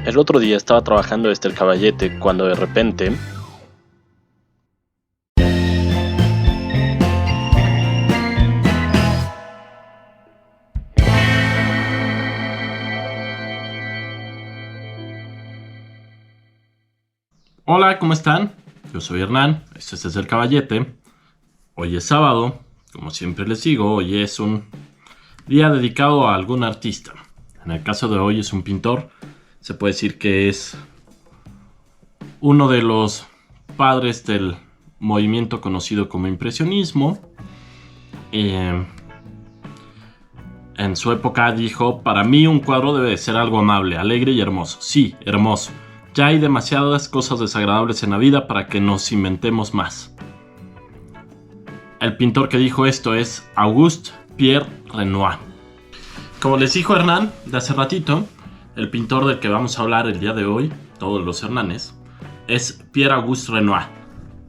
El otro día estaba trabajando desde el caballete cuando de repente... Hola, ¿cómo están? Yo soy Hernán, esto es Desde el Caballete. Hoy es sábado, como siempre les digo, hoy es un día dedicado a algún artista. En el caso de hoy es un pintor, se puede decir que es uno de los padres del movimiento conocido como impresionismo. En su época dijo: para mí un cuadro debe de ser algo amable, alegre y hermoso. Sí, hermoso. Ya hay demasiadas cosas desagradables en la vida para que nos inventemos más. El pintor que dijo esto es Auguste Pierre Renoir. Como les dijo Hernán de hace ratito, el pintor del que vamos a hablar el día de hoy, todos los Hernanes, es Pierre Auguste Renoir.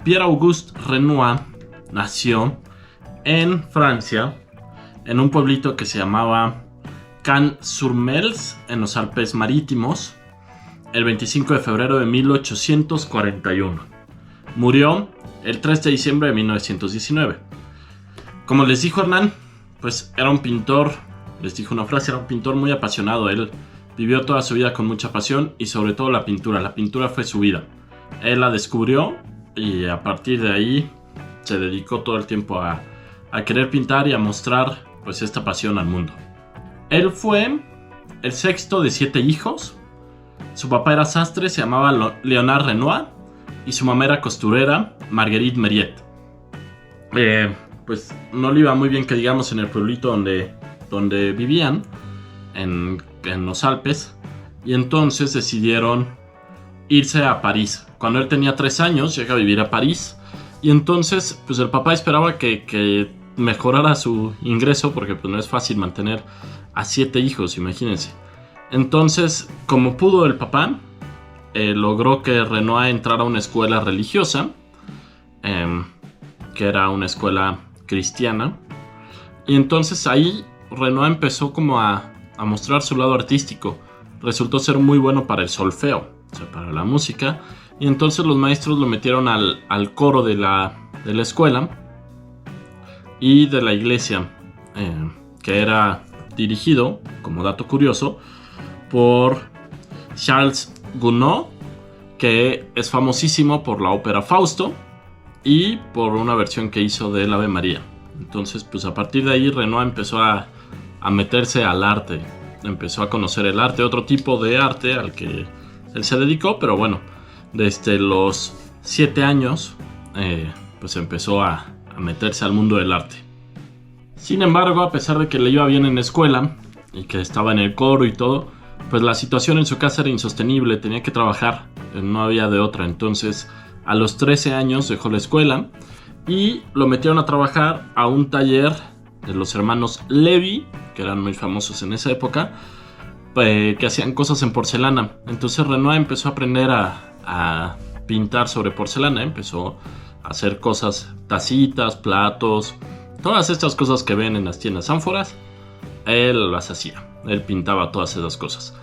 Pierre Auguste Renoir nació en Francia, en un pueblito que se llamaba Cannes-sur-Mels, en los Alpes Marítimos, el 25 de febrero de 1841. Murió el 3 de diciembre de 1919. Como les dijo Hernán, pues era un pintor, les dijo una frase, era un pintor muy apasionado. Él vivió toda su vida con mucha pasión y sobre todo la pintura. La pintura fue su vida. Él la descubrió y a partir de ahí se dedicó todo el tiempo a querer pintar y a mostrar pues esta pasión al mundo. Él fue el sexto de 7 hijos. Su papá era sastre, se llamaba Léonard Renoir, y su mamá era costurera, Marguerite Mériet. Pues no le iba muy bien, que digamos, en el pueblito donde vivían, en los Alpes, y entonces decidieron irse a París. Cuando él tenía 3 años, llega a vivir a París, y entonces pues el papá esperaba que mejorara su ingreso, porque pues no es fácil mantener a 7 hijos, imagínense. Entonces, como pudo el papá, logró que Renoir entrara a una escuela religiosa, que era una escuela cristiana. Y entonces ahí Renoir empezó como a mostrar su lado artístico. Resultó ser muy bueno para el solfeo, o sea, para la música. Y entonces los maestros lo metieron al coro de la escuela y de la iglesia, que era dirigido, como dato curioso, por Charles Gounod, que es famosísimo por la ópera Fausto y por una versión que hizo del Ave María. Entonces, pues a partir de ahí Renoir empezó a meterse al arte, empezó a conocer el arte, otro tipo de arte al que él se dedicó, pero bueno, desde los 7 años pues empezó a meterse al mundo del arte. Sin embargo, a pesar de que le iba bien en la escuela y que estaba en el coro y todo, pues la situación en su casa era insostenible, tenía que trabajar, no había de otra. Entonces, a los 13 años dejó la escuela y lo metieron a trabajar a un taller de los hermanos Lévy, que eran muy famosos en esa época, que hacían cosas en porcelana. Entonces Renoir empezó a aprender a pintar sobre porcelana, empezó a hacer cosas, tacitas, platos, todas estas cosas que ven en las tiendas, ánforas. Él las hacía, él pintaba todas esas cosas.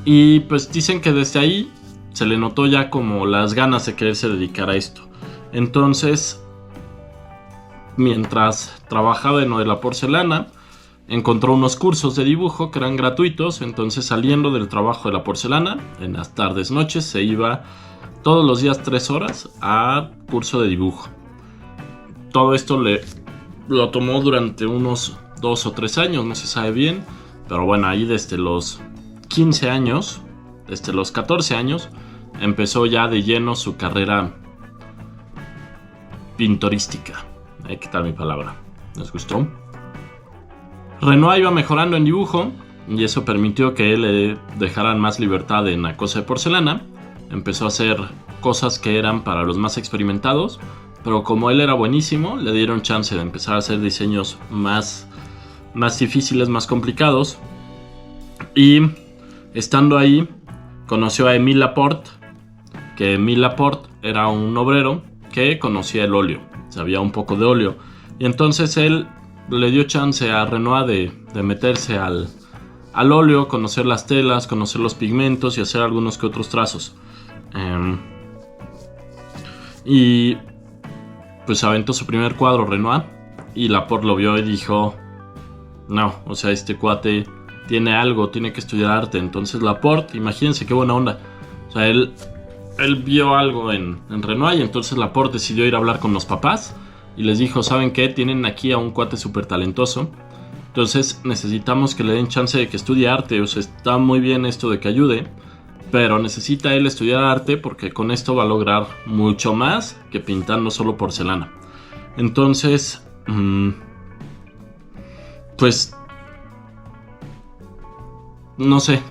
Y pues dicen que desde ahí se le notó ya como las ganas de quererse dedicar a esto. Entonces, mientras trabajaba en lo de la porcelana, encontró unos cursos de dibujo que eran gratuitos. Entonces, saliendo del trabajo de la porcelana, en las tardes, noches, se iba todos los días 3 horas a curso de dibujo. Todo esto lo tomó durante unos 2 o 3 años, no se sabe bien, pero bueno, ahí desde los 15 años, desde los 14 años, empezó ya de lleno su carrera pintorística. ¿Qué tal mi palabra? ¿Les gustó? Renoir iba mejorando en dibujo y eso permitió que le dejaran más libertad en la cosa de porcelana. Empezó a hacer cosas que eran para los más experimentados, pero como él era buenísimo, le dieron chance de empezar a hacer diseños más difíciles, más complicados. Y estando ahí, conoció a Émile Laporte, que Émile Laporte era un obrero que conocía el óleo, sabía un poco de óleo. Y entonces él le dio chance a Renoir de meterse al al óleo, conocer las telas, conocer los pigmentos y hacer algunos que otros trazos. Y pues aventó su primer cuadro Renoir y Laporte lo vio y dijo, no, o sea, este cuate tiene algo, tiene que estudiar arte. Entonces Laporte, imagínense qué buena onda. O sea, él vio algo en Renoir y entonces Laporte decidió ir a hablar con los papás y les dijo, ¿saben qué? Tienen aquí a un cuate súper talentoso. Entonces necesitamos que le den chance de que estudie arte. O sea, está muy bien esto de que ayude, pero necesita él estudiar arte porque con esto va a lograr mucho más que pintando solo porcelana. Entonces, pues, no sé,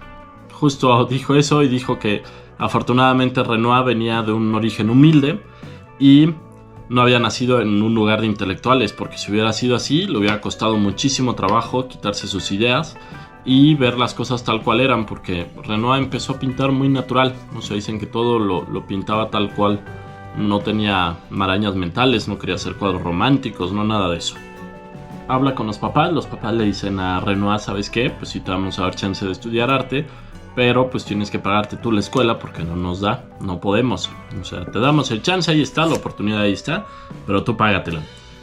justo dijo eso y dijo que afortunadamente Renoir venía de un origen humilde y no había nacido en un lugar de intelectuales, porque si hubiera sido así, le hubiera costado muchísimo trabajo quitarse sus ideas y ver las cosas tal cual eran, porque Renoir empezó a pintar muy natural. O sea, dicen que todo lo pintaba tal cual, no tenía marañas mentales, no quería hacer cuadros románticos, no nada de eso. Habla con los papás le dicen a Renoir, ¿sabes qué? Pues sí te vamos a dar chance de estudiar arte, pero pues tienes que pagarte tú la escuela porque no nos da, no podemos. O sea, te damos el chance, ahí está, la oportunidad ahí está, pero tú págatela.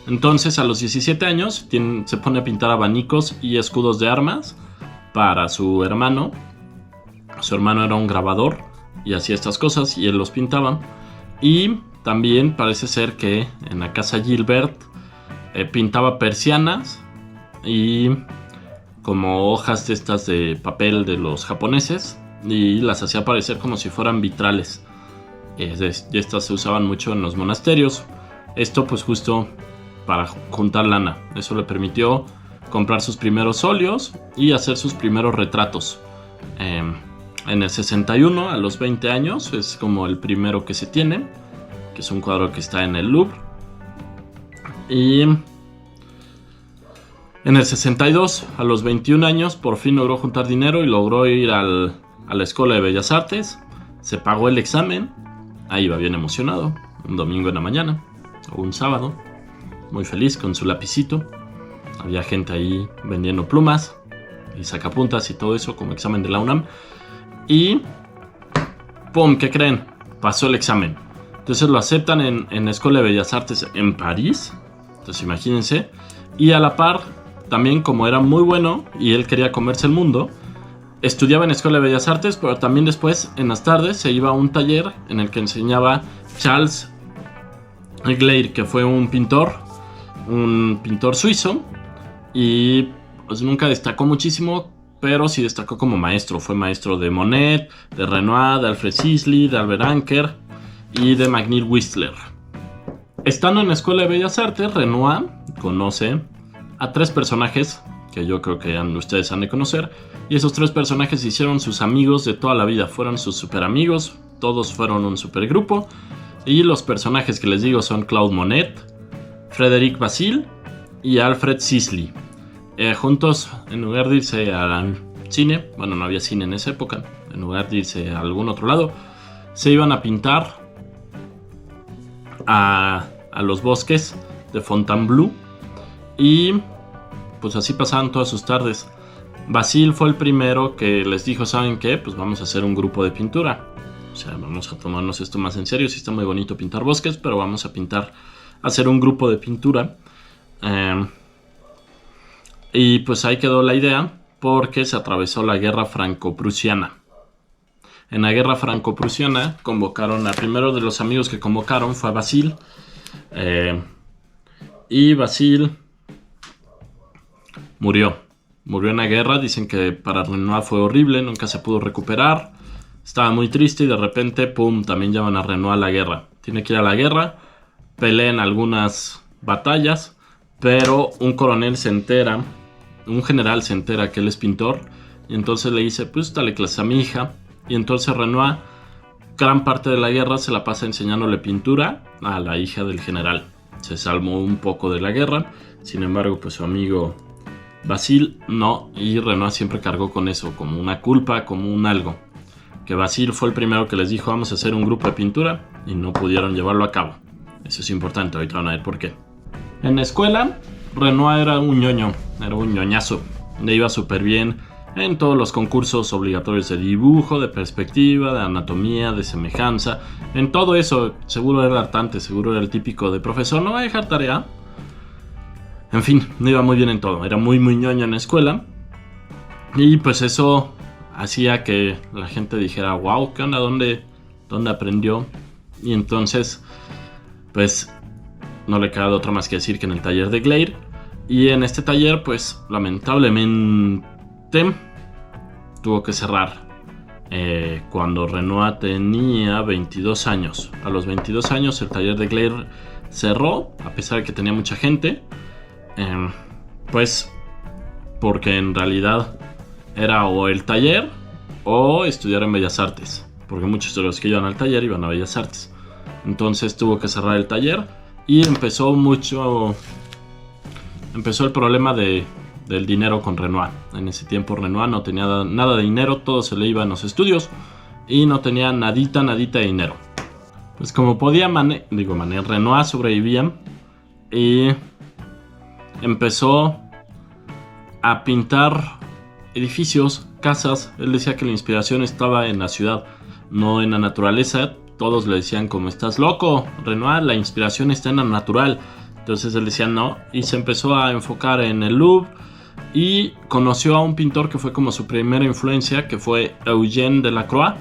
Entonces a los 17 años se pone a pintar abanicos y escudos de armas para su hermano. Su hermano era un grabador y hacía estas cosas y él los pintaba. Y también parece ser que en la casa Gilbert pintaba persianas y como hojas de estas de papel de los japoneses y las hacía parecer como si fueran vitrales. Y estas se usaban mucho en los monasterios. Esto pues justo para juntar lana. Eso le permitió comprar sus primeros óleos y hacer sus primeros retratos. En el 61, a los 20 años, es como el primero que se tiene, que es un cuadro que está en el Louvre. Y en el 62, a los 21 años, por fin logró juntar dinero y logró ir a la Escuela de Bellas Artes. Se pagó el examen. Ahí iba bien emocionado. Un domingo en la mañana, o un sábado. Muy feliz con su lapicito. Había gente ahí vendiendo plumas y sacapuntas y todo eso como examen de la UNAM. Y ¡pum! ¿Qué creen? Pasó el examen. Entonces lo aceptan en la Escuela de Bellas Artes en París. Entonces imagínense. Y a la par, también como era muy bueno y él quería comerse el mundo, estudiaba en la Escuela de Bellas Artes, pero también después, en las tardes, se iba a un taller en el que enseñaba Charles Gleyre, que fue un pintor suizo, y pues nunca destacó muchísimo, pero sí destacó como maestro. Fue maestro de Monet, de Renoir, de Alfred Sisley, de Albert Anker y de McNeill Whistler. Estando en la Escuela de Bellas Artes, Renoir conoce a 3 personajes que yo creo que ustedes han de conocer, y esos 3 personajes se hicieron sus amigos de toda la vida, fueron sus super amigos, todos fueron un super grupo, y los personajes que les digo son Claude Monet, Frédéric Bazille y Alfred Sisley. Juntos, en lugar de irse al cine, bueno, no había cine en esa época, en lugar de irse a algún otro lado, se iban a pintar a los bosques de Fontainebleau. Y pues así pasaban todas sus tardes. Bazille fue el primero que les dijo, ¿saben qué? Pues vamos a hacer un grupo de pintura. O sea, vamos a tomarnos esto más en serio. Sí está muy bonito pintar bosques, pero vamos a hacer un grupo de pintura. Y pues ahí quedó la idea, porque se atravesó la guerra franco-prusiana. En la guerra franco-prusiana convocaron, al primero de los amigos que convocaron fue a Bazille. Y Bazille murió en la guerra. Dicen que para Renoir fue horrible, nunca se pudo recuperar, estaba muy triste y de repente, pum, también llaman a Renoir a la guerra. Tiene que ir a la guerra, pelea en algunas batallas, pero un general se entera que él es pintor y entonces le dice, pues dale clase a mi hija. Y entonces Renoir, gran parte de la guerra se la pasa enseñándole pintura a la hija del general. Se salvó un poco de la guerra, sin embargo, pues su amigo Bazille no, y Renoir siempre cargó con eso, como una culpa, como un algo. Que Bazille fue el primero que les dijo, vamos a hacer un grupo de pintura, y no pudieron llevarlo a cabo. Eso es importante, ahorita van a ver por qué. En la escuela, Renoir era un ñoñazo. Le iba súper bien en todos los concursos obligatorios de dibujo, de perspectiva, de anatomía, de semejanza. En todo eso seguro era hartante, seguro era el típico de profesor, no va a dejar tarea. En fin, no iba muy bien en todo, era muy ñoño en la escuela. Y pues eso hacía que la gente dijera, wow, ¿qué onda? ¿Dónde aprendió? Y entonces, pues no le queda otra más que decir que en el taller de Gleyre. Y en este taller, pues lamentablemente tuvo que cerrar cuando Renoir tenía 22 años. A los 22 años el taller de Gleyre cerró, a pesar de que tenía mucha gente. Pues porque en realidad era o el taller o estudiar en Bellas Artes. Porque muchos de los que iban al taller iban a Bellas Artes. Entonces tuvo que cerrar el taller y empezó el problema del dinero con Renoir. En ese tiempo Renoir no tenía nada de dinero, todo se le iba en los estudios y no tenía nadita de dinero. Pues como podía, Renoir sobrevivía y empezó a pintar edificios, casas. Él decía que la inspiración estaba en la ciudad, no en la naturaleza. Todos le decían como, estás loco, Renoir, la inspiración está en la natural. Entonces él decía no, y se empezó a enfocar en el Louvre y conoció a un pintor que fue como su primera influencia, que fue Eugène Delacroix.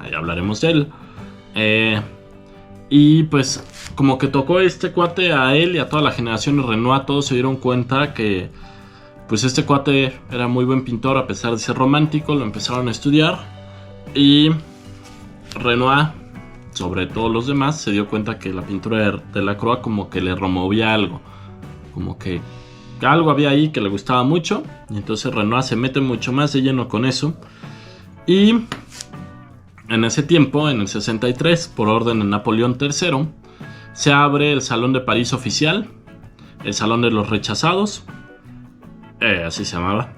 Ahí hablaremos de él. Y pues como que tocó este cuate a él y a toda la generación de Renoir. Todos se dieron cuenta que pues este cuate era muy buen pintor a pesar de ser romántico. Lo empezaron a estudiar y Renoir, sobre todos los demás, se dio cuenta que la pintura de Delacroix como que le removía algo, como que algo había ahí que le gustaba mucho, y entonces Renoir se mete mucho más de lleno con eso. Y en ese tiempo, en el 63, por orden de Napoleón III, se abre el Salón de París oficial, el Salón de los Rechazados, así se llamaba,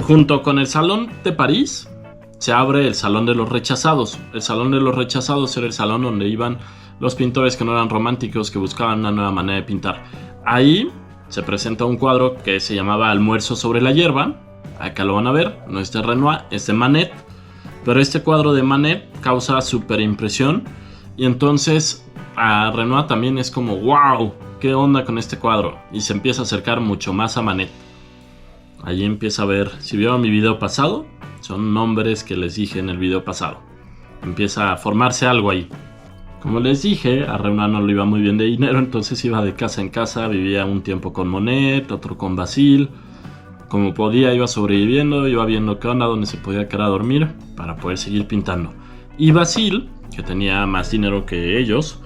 junto con el Salón de París se abre el Salón de los Rechazados. El Salón de los Rechazados era el salón donde iban los pintores que no eran románticos, que buscaban una nueva manera de pintar. Ahí se presenta un cuadro que se llamaba Almuerzo sobre la hierba. Acá lo van a ver, no es de Renoir, es de Manet. Pero este cuadro de Manet causa súper impresión. Y entonces a Renoir también es como, wow, ¿qué onda con este cuadro? Y se empieza a acercar mucho más a Manet. Allí empieza a ver, si vieron mi video pasado, son nombres que les dije en el video pasado. Empieza a formarse algo ahí. Como les dije, a Renoir no le iba muy bien de dinero, entonces iba de casa en casa, vivía un tiempo con Monet, otro con Basile. Como podía, iba sobreviviendo, iba viendo qué onda, dónde se podía quedar a dormir para poder seguir pintando. Y Basile, que tenía más dinero que ellos,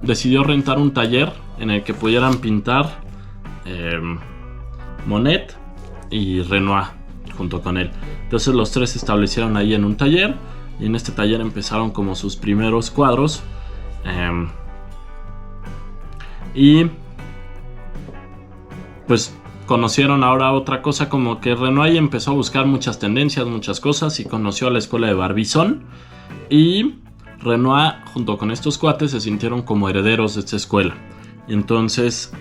decidió rentar un taller en el que pudieran pintar Monet y Renoir junto con él. Entonces los tres se establecieron ahí en un taller, y en este taller empezaron como sus primeros cuadros. Y pues conocieron ahora otra cosa, como que Renoir empezó a buscar muchas tendencias, muchas cosas, y conoció a la escuela de Barbizon. Y Renoir junto con estos cuates se sintieron como herederos de esta escuela. Y entonces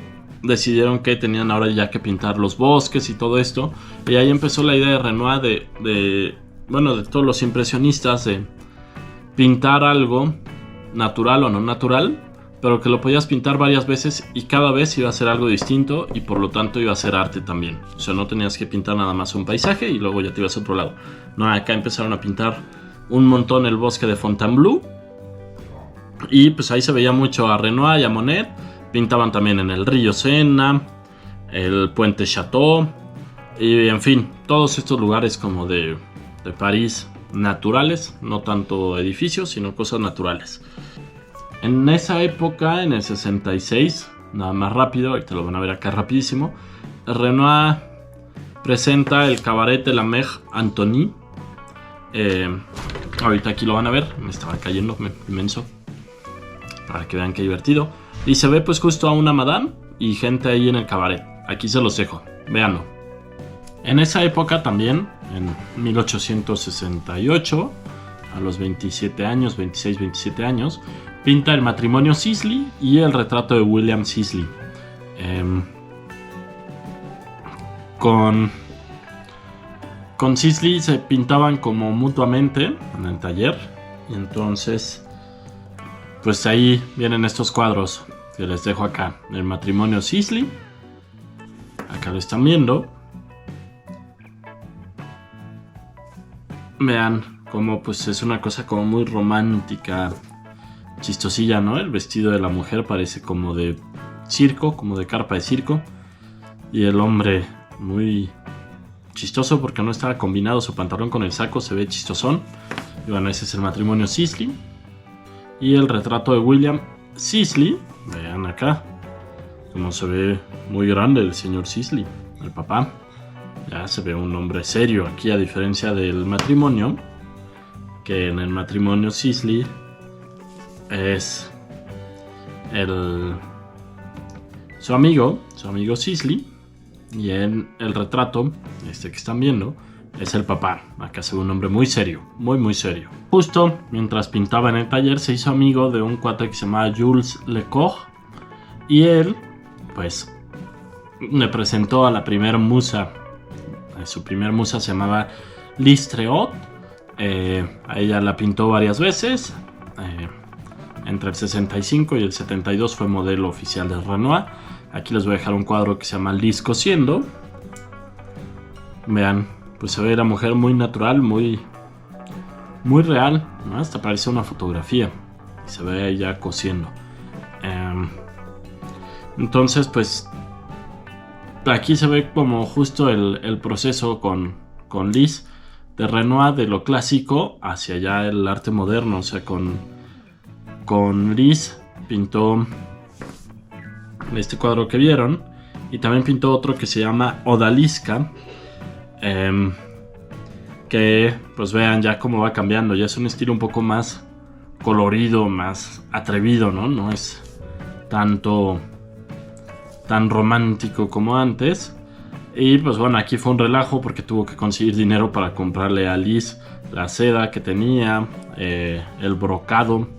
decidieron que tenían ahora ya que pintar los bosques y todo esto. Y ahí empezó la idea de Renoir de todos los impresionistas, de pintar algo natural o no natural, pero que lo podías pintar varias veces y cada vez iba a ser algo distinto, y por lo tanto iba a ser arte también. O sea, no tenías que pintar nada más un paisaje y luego ya te ibas a otro lado. No, acá empezaron a pintar un montón el bosque de Fontainebleau, y pues ahí se veía mucho a Renoir y a Monet. Pintaban también en el río Sena, el puente Chateau, y en fin, todos estos lugares como de París naturales, no tanto edificios, sino cosas naturales. En esa época, en el 66, nada más rápido, ahorita lo van a ver acá rapidísimo, Renoir presenta el Cabaret de la Mer Antony. Ahorita aquí lo van a ver, me estaba cayendo inmenso, para que vean qué divertido. Y se ve pues justo a una madame y gente ahí en el cabaret. Aquí se los dejo, véanlo. En esa época también, en 1868, a los 27 años, 26, 27 años, pinta el matrimonio Sisley y el retrato de William Sisley. con Sisley se pintaban como mutuamente en el taller. Y entonces, pues ahí vienen estos cuadros que les dejo acá. El matrimonio Sisley. Acá lo están viendo. Vean cómo pues es una cosa como muy romántica, chistosilla, ¿no? El vestido de la mujer parece como de circo, como de carpa de circo. Y el hombre muy chistoso porque no estaba combinado su pantalón con el saco, se ve chistosón. Y bueno, ese es el matrimonio Sisley. Y el retrato de William Sisley. Vean acá cómo se ve muy grande el señor Sisley, el papá. Ya se ve un hombre serio aquí, a diferencia del matrimonio, que en el matrimonio Sisley es su amigo Sisley. Y en el retrato, que están viendo, es el papá. Acá se ve un hombre muy serio, muy serio. Justo mientras pintaba en el taller, se hizo amigo de un cuate que se llamaba Jules Lecoq. Y él, pues, le presentó a la primera musa. Su primer musa se llamaba Lise Treot. A ella la pintó varias veces. Entre el 65 y el 72 fue modelo oficial de Renoir. Aquí les voy a dejar un cuadro que se llama Lise cosiendo. Vean, pues se ve la mujer muy natural, muy real, ¿no? Hasta parece una fotografía. Y se ve ella cosiendo. Entonces, pues aquí se ve como justo el proceso con Lise de Renoir, de lo clásico hacia ya el arte moderno. O sea, con Lise pintó este cuadro que vieron, y también pintó otro que se llama Odalisca, que pues vean ya cómo va cambiando. Ya es un estilo un poco más colorido, más atrevido, ¿no? No es tan romántico como antes. Y pues bueno, aquí fue un relajo porque tuvo que conseguir dinero para comprarle a Lise la seda que tenía, el brocado,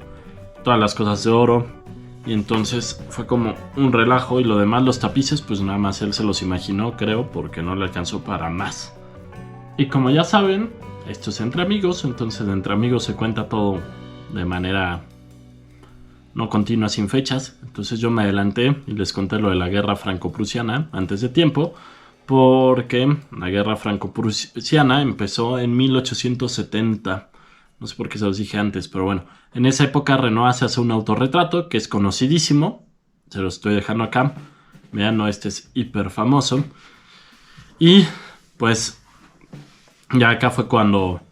todas las cosas de oro. Y entonces fue como un relajo, y lo demás, los tapices, pues nada más él se los imaginó, creo, porque no le alcanzó para más. Y como ya saben, esto es entre amigos, entonces entre amigos se cuenta todo de manera no continua, sin fechas. Entonces yo me adelanté y les conté lo de la guerra franco-prusiana antes de tiempo, porque la guerra franco-prusiana empezó en 1870. No sé por qué se los dije antes, pero bueno. En esa época Renoir se hace un autorretrato que es conocidísimo. Se lo estoy dejando acá. Vean, no, este es hiper famoso. Y pues ya acá fue cuando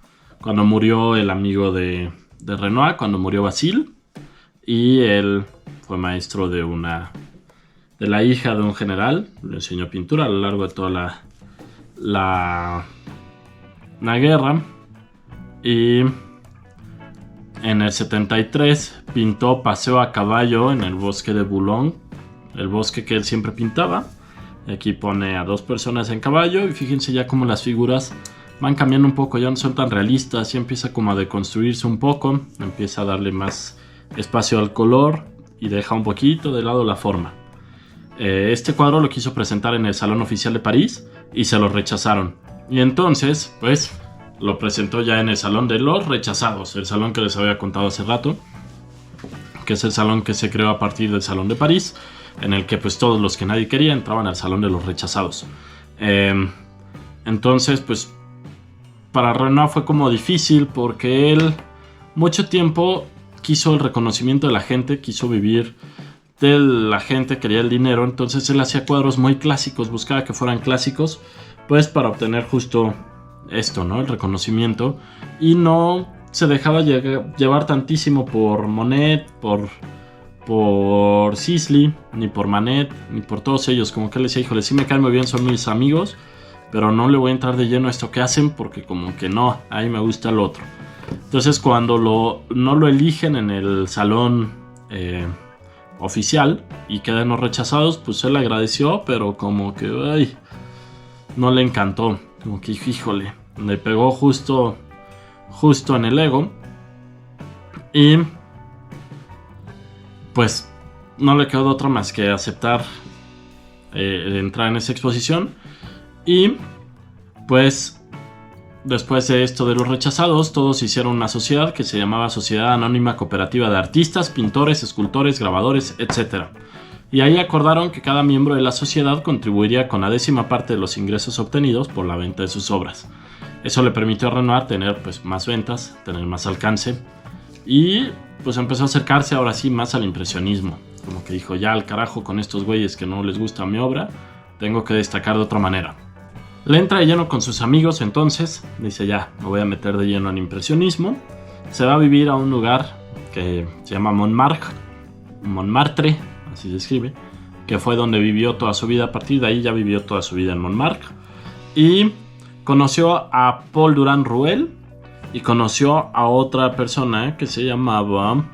murió el amigo de Renoir, cuando murió Basile. Y él fue maestro de la hija de un general. Le enseñó pintura a lo largo de toda la guerra. Y en el 73 pintó Paseo a caballo en el bosque de Boulogne, el bosque que él siempre pintaba. Y aquí pone a dos personas en caballo, y fíjense ya cómo las figuras van cambiando un poco, ya no son tan realistas, ya empieza como a deconstruirse un poco, empieza a darle más espacio al color y deja un poquito de lado la forma. Este cuadro lo quiso presentar en el Salón Oficial de París y se lo rechazaron. Y entonces, pues, lo presentó ya en el Salón de los Rechazados, el salón que les había contado hace rato, que es el salón que se creó a partir del Salón de París, en el que pues todos los que nadie quería entraban al Salón de los Rechazados. Entonces, pues, para Renoir fue como difícil, porque él mucho tiempo quiso el reconocimiento de la gente, quiso vivir de la gente, quería el dinero. Entonces él hacía cuadros muy clásicos, buscaba que fueran clásicos, pues para obtener justo esto, ¿no? El reconocimiento. Y no se dejaba llevar tantísimo por Monet, por Sisley, ni por Manet, ni por todos ellos. Como que él decía, híjole, sí me caen muy bien, son mis amigos, pero no le voy a entrar de lleno a esto que hacen, porque como que no, ahí me gusta el otro. Entonces cuando no lo eligen en el salón oficial y quedan los rechazados, pues él agradeció, pero como que no le encantó. Como que, híjole, le pegó justo en el ego. Y pues no le quedó de otra más que aceptar entrar en esa exposición. Y pues después de esto de los rechazados, todos hicieron una sociedad que se llamaba Sociedad Anónima Cooperativa de Artistas, Pintores, Escultores, Grabadores, etc. Y ahí acordaron que cada miembro de la sociedad contribuiría con la 10ª parte de los ingresos obtenidos por la venta de sus obras. Eso le permitió a Renoir tener pues más ventas, tener más alcance y pues empezó a acercarse ahora sí más al impresionismo. Como que dijo, ya al carajo con estos güeyes que no les gusta mi obra, tengo que destacar de otra manera. Le entra de lleno con sus amigos entonces, dice ya, me voy a meter de lleno al impresionismo. Se va a vivir a un lugar que se llama Montmartre, así se escribe, que fue donde vivió toda su vida. A partir de ahí ya vivió toda su vida en Montmartre. Y conoció a Paul Durand-Ruel y conoció a otra persona que se llamaba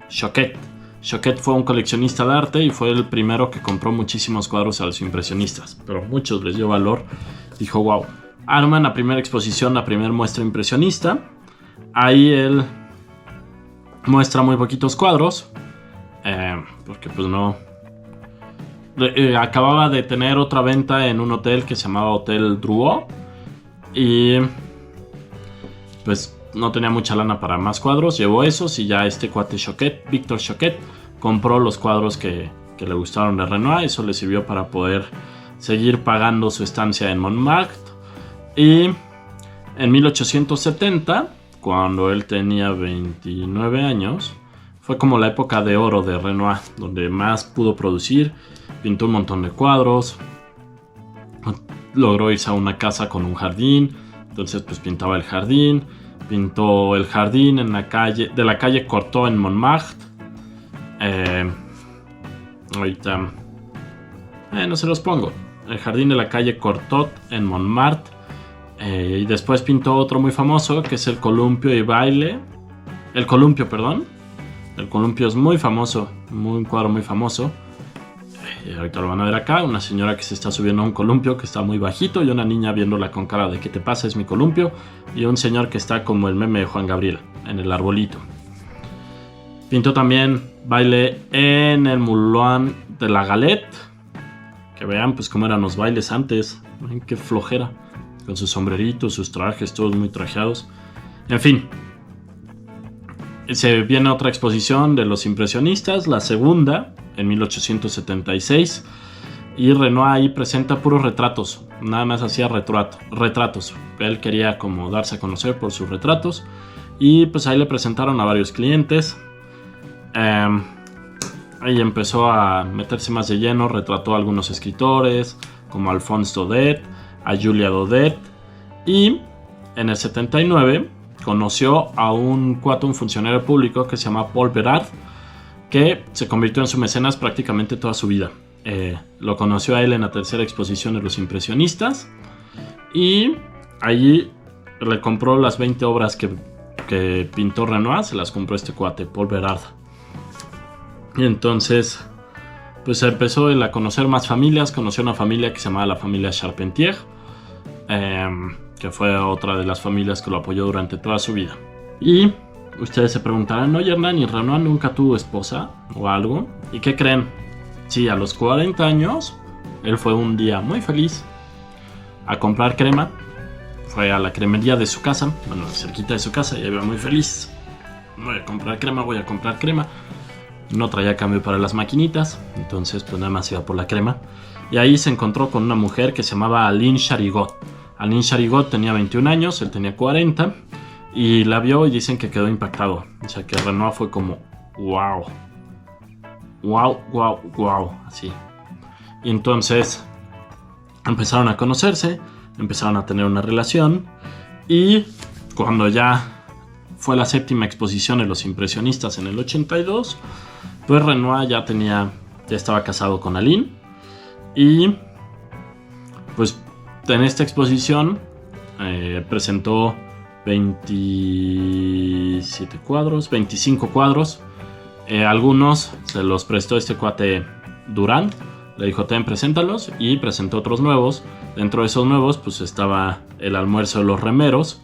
Choquet. Choquet fue un coleccionista de arte y fue el primero que compró muchísimos cuadros a los impresionistas, pero muchos les dio valor. Dijo, wow, arman la primera exposición, la primera muestra impresionista. Ahí él muestra muy poquitos cuadros, porque pues no... acababa de tener otra venta en un hotel que se llamaba Hotel Drouot y pues no tenía mucha lana para más cuadros. Llevó esos y ya este cuate Choquet, Victor Choquet, compró los cuadros que le gustaron de Renoir. Eso le sirvió para poder seguir pagando su estancia en Montmartre. Y en 1870, cuando él tenía 29 años, fue como la época de oro de Renoir, donde más pudo producir. Pintó un montón de cuadros, logró irse a una casa con un jardín, entonces pues pintaba el jardín. Pintó el jardín en la calle, de la calle Cortot en Montmartre. Ahorita no se los pongo. El jardín de la calle Cortot en Montmartre. Y después pintó otro muy famoso que es el Columpio y Baile. El Columpio, perdón. El Columpio es muy famoso, un cuadro muy famoso. Ahorita lo van a ver acá, una señora que se está subiendo a un columpio que está muy bajito y una niña viéndola con cara de ¿qué te pasa? Es mi columpio. Y un señor que está como el meme de Juan Gabriel, en el arbolito. Pintó también Baile en el Moulin de la Galette. Que vean pues cómo eran los bailes antes. Miren qué flojera. Con sus sombreritos, sus trajes, todos muy trajeados. En fin. Se viene otra exposición de los impresionistas, la segunda, en 1876. Y Renoir ahí presenta puros retratos. Nada más hacía retratos. Él quería como darse a conocer por sus retratos. Y pues ahí le presentaron a varios clientes. Ahí empezó a meterse más de lleno. Retrató a algunos escritores, como Alphonse Daudet, a Julia Daudet. Y en el 79 conoció a un funcionario público que se llama Paul Bérard, que se convirtió en su mecenas prácticamente toda su vida. Lo conoció a él en la tercera exposición de los impresionistas y allí le compró las 20 obras que pintó Renoir, se las compró este cuate, Paul Bérard. Y entonces pues empezó él a conocer más familias. Conoció una familia que se llamaba la familia Charpentier, que fue otra de las familias que lo apoyó durante toda su vida. Y ustedes se preguntarán, oye Hernán, ¿y Renoir nunca tuvo esposa o algo? ¿Y qué creen? Sí, a los 40 años, él fue un día muy feliz a comprar crema. Fue a la cremería de su casa, bueno, cerquita de su casa, y iba muy feliz. Voy a comprar crema. No traía cambio para las maquinitas, entonces pues nada más iba por la crema. Y ahí se encontró con una mujer que se llamaba Aline Charigot. Aline Charigot tenía 21 años, él tenía 40. Y la vio y dicen que quedó impactado. O sea que Renoir fue como wow. Wow, así. Y entonces empezaron a conocerse, empezaron a tener una relación. Y cuando ya fue la séptima exposición de los impresionistas en el 82, pues Renoir ya estaba casado con Aline. Y pues en esta exposición presentó 25 cuadros. Algunos se los prestó este cuate Durand. Le dijo, preséntalos. Y presentó otros nuevos. Dentro de esos nuevos pues estaba el almuerzo de los remeros,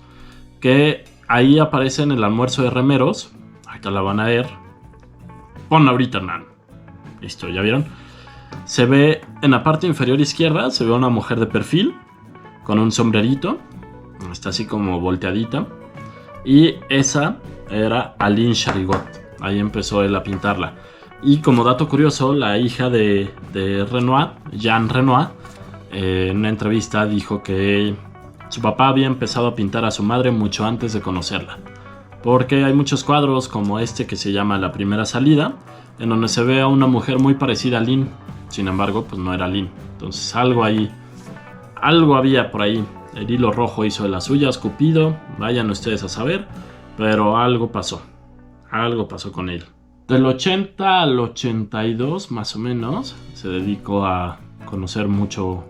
que ahí aparece en el almuerzo de remeros. Ahorita la van a ver. Ponla ahorita, Hernán. Listo, ¿ya vieron? Se ve en la parte inferior izquierda, se ve una mujer de perfil. con un sombrerito, está así como volteadita, y esa era Aline Charigot. Ahí empezó él a pintarla. Y como dato curioso, la hija de Renoir, Jean Renoir, en una entrevista dijo que su papá había empezado a pintar a su madre mucho antes de conocerla, porque hay muchos cuadros como este que se llama La Primera Salida, en donde se ve a una mujer muy parecida a Lynn. Sin embargo, pues no era Lynn. Entonces algo había por ahí. El hilo rojo hizo de las suyas, Cupido, vayan ustedes a saber, pero algo pasó con él. Del 80 al 82 más o menos se dedicó a conocer mucho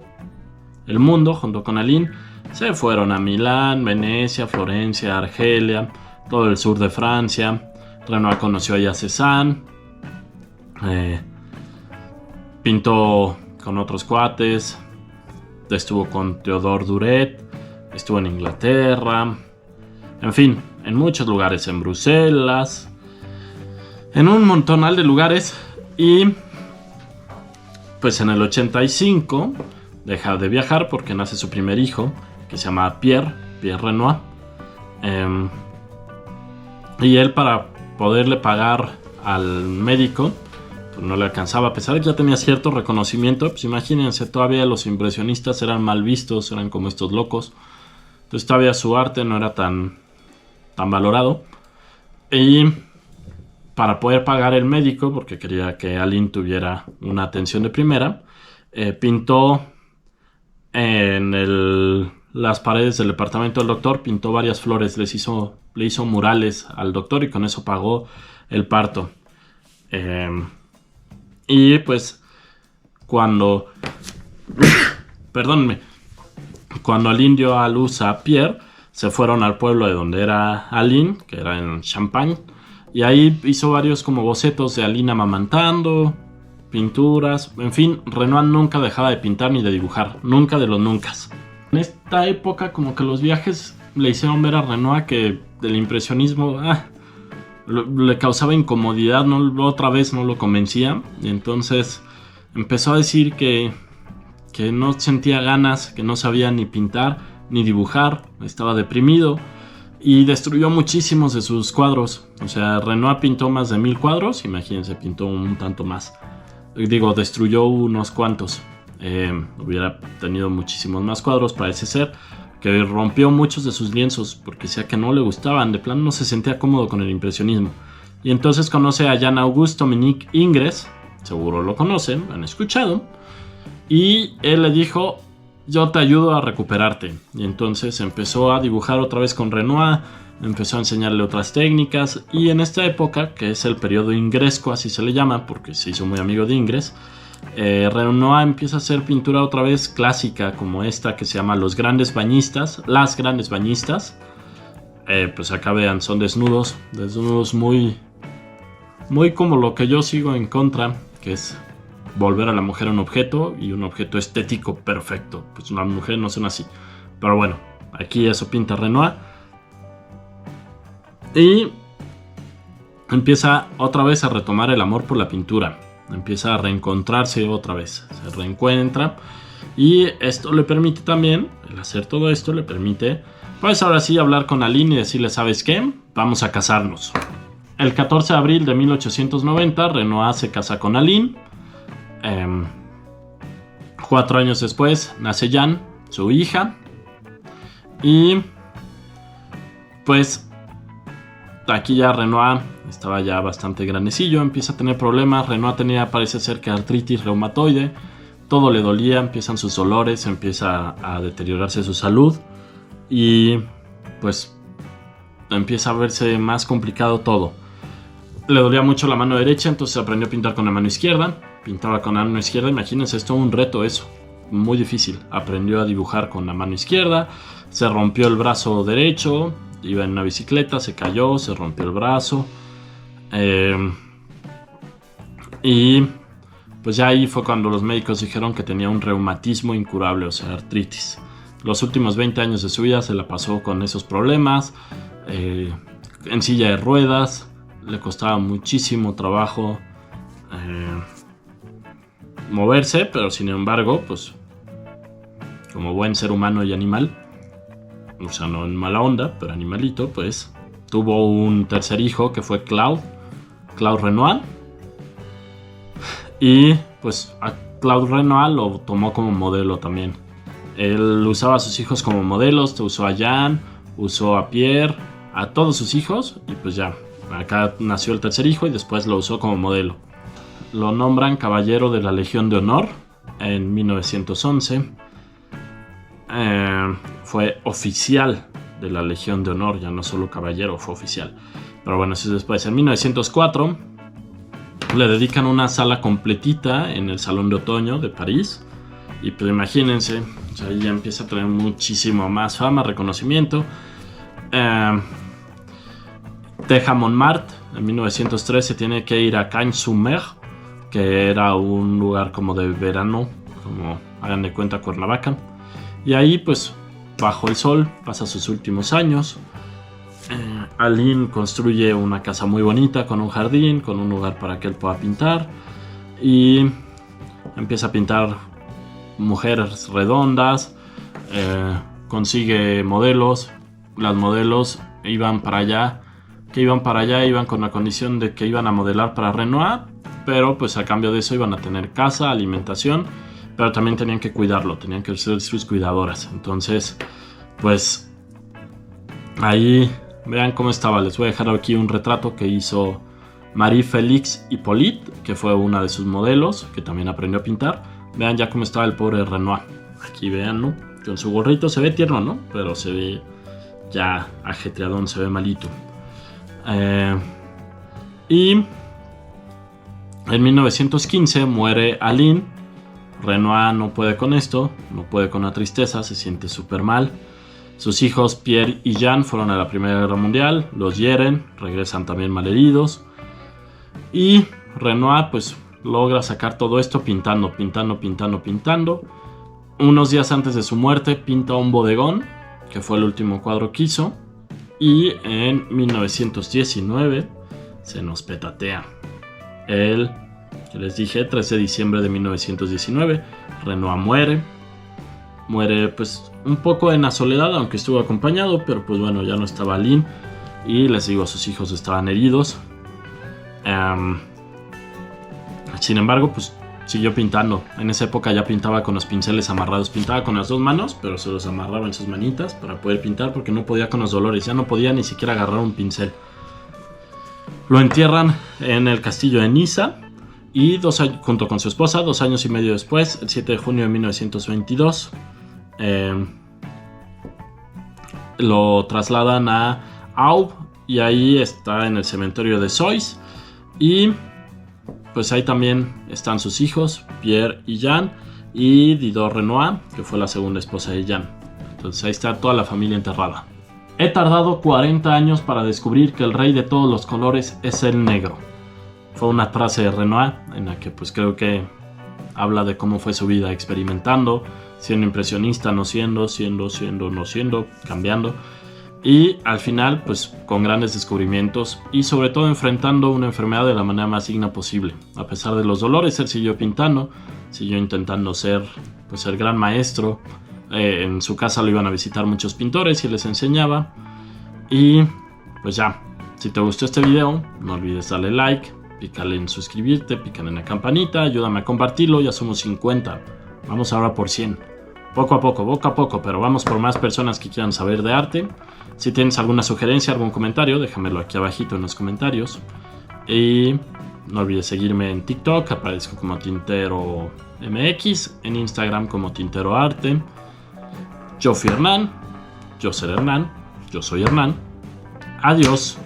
el mundo junto con Aline. Se fueron a Milán, Venecia, Florencia, Argelia, todo el sur de Francia. Renoir conoció a Cézanne, pintó con otros cuates, estuvo con Theodore Duret, estuvo en Inglaterra, en fin, en muchos lugares, en Bruselas, en un montonal de lugares. Y pues en el 85 deja de viajar porque nace su primer hijo, que se llama Pierre Renoir. Y él, para poderle pagar al médico, pues no le alcanzaba, a pesar de que ya tenía cierto reconocimiento. Pues imagínense, todavía los impresionistas eran mal vistos, eran como estos locos. Entonces todavía su arte no era tan valorado. Y para poder pagar el médico, porque quería que Aline tuviera una atención de primera, pintó en las paredes del departamento del doctor, pintó varias flores, le hizo murales al doctor, y con eso pagó el parto. Y pues cuando Aline dio a luz a Pierre, se fueron al pueblo de donde era Aline, que era en Champagne, y ahí hizo varios como bocetos de Aline amamantando, pinturas, en fin. Renoir nunca dejaba de pintar ni de dibujar, nunca de los nuncas. En esta época como que los viajes le hicieron ver a Renoir que del impresionismo le causaba incomodidad, otra vez no lo convencía, y entonces empezó a decir que no sentía ganas, que no sabía ni pintar ni dibujar, estaba deprimido, y destruyó muchísimos de sus cuadros. O sea, Renoir pintó más de 1000 cuadros, imagínense, pintó un tanto más. Destruyó unos cuantos. Hubiera tenido muchísimos más cuadros, parece ser, que rompió muchos de sus lienzos porque decía que no le gustaban, de plano no se sentía cómodo con el impresionismo. Y entonces conoce a Jean-Auguste Dominique Ingres, seguro lo conocen, han escuchado, y él le dijo: yo te ayudo a recuperarte. Y entonces empezó a dibujar otra vez con Renoir, empezó a enseñarle otras técnicas, y en esta época, que es el periodo ingresco, así se le llama porque se hizo muy amigo de Ingres, Renoir empieza a hacer pintura otra vez clásica, como esta que se llama Las Grandes Bañistas. Pues acá vean, son desnudos muy, muy como lo que yo sigo en contra, que es volver a la mujer un objeto, y un objeto estético perfecto. Pues las mujeres no son así, pero bueno, aquí eso pinta Renoir. Y empieza otra vez a retomar el amor por la pintura, empieza a reencontrarse otra vez, se reencuentra, y esto le permite también, el hacer todo esto le permite, pues ahora sí, hablar con Aline y decirle: ¿sabes qué? Vamos a casarnos. El 14 de abril de 1890 Renoir se casa con Aline. 4 años después nace Jeanne, su hija, y pues aquí ya Renoir estaba ya bastante grandecillo, empieza a tener problemas. Renoir parece ser que artritis reumatoide, todo le dolía, empiezan sus dolores, empieza a deteriorarse su salud, y pues empieza a verse más complicado todo. Le dolía mucho la mano derecha, entonces aprendió a pintar con la mano izquierda. Pintaba con la mano izquierda, imagínense, es todo un reto eso, muy difícil. Aprendió a dibujar con la mano izquierda, se rompió el brazo derecho, iba en una bicicleta, se cayó, se rompió el brazo. Y pues ya ahí fue cuando los médicos dijeron que tenía un reumatismo incurable, o sea, artritis. Los últimos 20 años de su vida se la pasó con esos problemas, en silla de ruedas, le costaba muchísimo trabajo moverse, pero sin embargo, pues como buen ser humano y animal, o sea, no en mala onda, pero animalito, pues tuvo un tercer hijo que fue Claude Renoir. Y pues a Claude Renoir lo tomó como modelo también. Él usaba a sus hijos como modelos, usó a Jean, usó a Pierre, a todos sus hijos, y pues ya, acá nació el tercer hijo y después lo usó como modelo. Lo nombran Caballero de la Legión de Honor en 1911. Fue oficial de la Legión de Honor, ya no solo caballero, fue oficial. Pero bueno, eso es después. En 1904 le dedican una sala completita en el Salón de Otoño de París. Y pues imagínense, o sea, ahí ya empieza a tener muchísimo más fama, reconocimiento. Deja Montmartre. En 1903 se tiene que ir a Cagnes-sur-Mer, que era un lugar como de verano, como hagan de cuenta Cuernavaca. Y ahí pues bajo el sol pasa sus últimos años. Aline construye una casa muy bonita con un jardín, con un lugar para que él pueda pintar. Y empieza a pintar mujeres redondas. Consigue modelos. Las modelos iban para allá iban con la condición de que iban a modelar para Renoir, pero pues a cambio de eso iban a tener casa, alimentación, pero también tenían que cuidarlo, tenían que ser sus cuidadoras. Entonces, pues ahí vean cómo estaba. Les voy a dejar aquí un retrato que hizo Marie-Félix Hippolyte, que fue una de sus modelos, que también aprendió a pintar. Vean ya cómo estaba el pobre Renoir. Aquí vean, ¿no? Con su gorrito se ve tierno, ¿no? Pero se ve ya ajetreadón, se ve malito. Y en 1915 muere Aline. Renoir no puede con esto, no puede con la tristeza, se siente súper mal. Sus hijos Pierre y Jean fueron a la Primera Guerra Mundial, los hieren, regresan también malheridos. Y Renoir pues logra sacar todo esto pintando. Unos días antes de su muerte pinta un bodegón, que fue el último cuadro que hizo. Y en 1919 se nos petatea. El, que les dije, 13 de diciembre de 1919, Renoir muere. Muere pues un poco en la soledad, aunque estuvo acompañado, pero pues bueno, ya no estaba Aline. Y les digo, sus hijos estaban heridos. Sin embargo, pues siguió pintando. En esa época ya pintaba con los pinceles amarrados. Pintaba con las dos manos, pero se los amarraba en sus manitas para poder pintar, porque no podía con los dolores. Ya no podía ni siquiera agarrar un pincel. Lo entierran en el castillo de Niza. Y junto con su esposa, 2 años y medio después, el 7 de junio de 1922, lo trasladan a Aube. Y ahí está en el cementerio de Sois. Y pues ahí también están sus hijos, Pierre y Jean, y Didot Renoir, que fue la segunda esposa de Jean. Entonces ahí está toda la familia enterrada. He tardado 40 años para descubrir que el rey de todos los colores es el negro. Fue una frase de Renoir en la que pues creo que habla de cómo fue su vida experimentando, siendo impresionista, no siendo, no siendo, cambiando. Y al final, pues con grandes descubrimientos y sobre todo enfrentando una enfermedad de la manera más digna posible. A pesar de los dolores, él siguió pintando, siguió intentando ser el gran maestro. En su casa lo iban a visitar muchos pintores y les enseñaba. Y pues ya, si te gustó este video, no olvides darle like, pícale en suscribirte, pícale en la campanita, ayúdame a compartirlo, ya somos 50. Vamos ahora por 100. Poco a poco, pero vamos por más personas que quieran saber de arte. Si tienes alguna sugerencia, algún comentario, déjamelo aquí abajito en los comentarios. Y no olvides seguirme en TikTok, aparezco como Tintero MX, en Instagram como Tintero Arte. Yo fui Hernán, yo seré Hernán, yo soy Hernán. Adiós.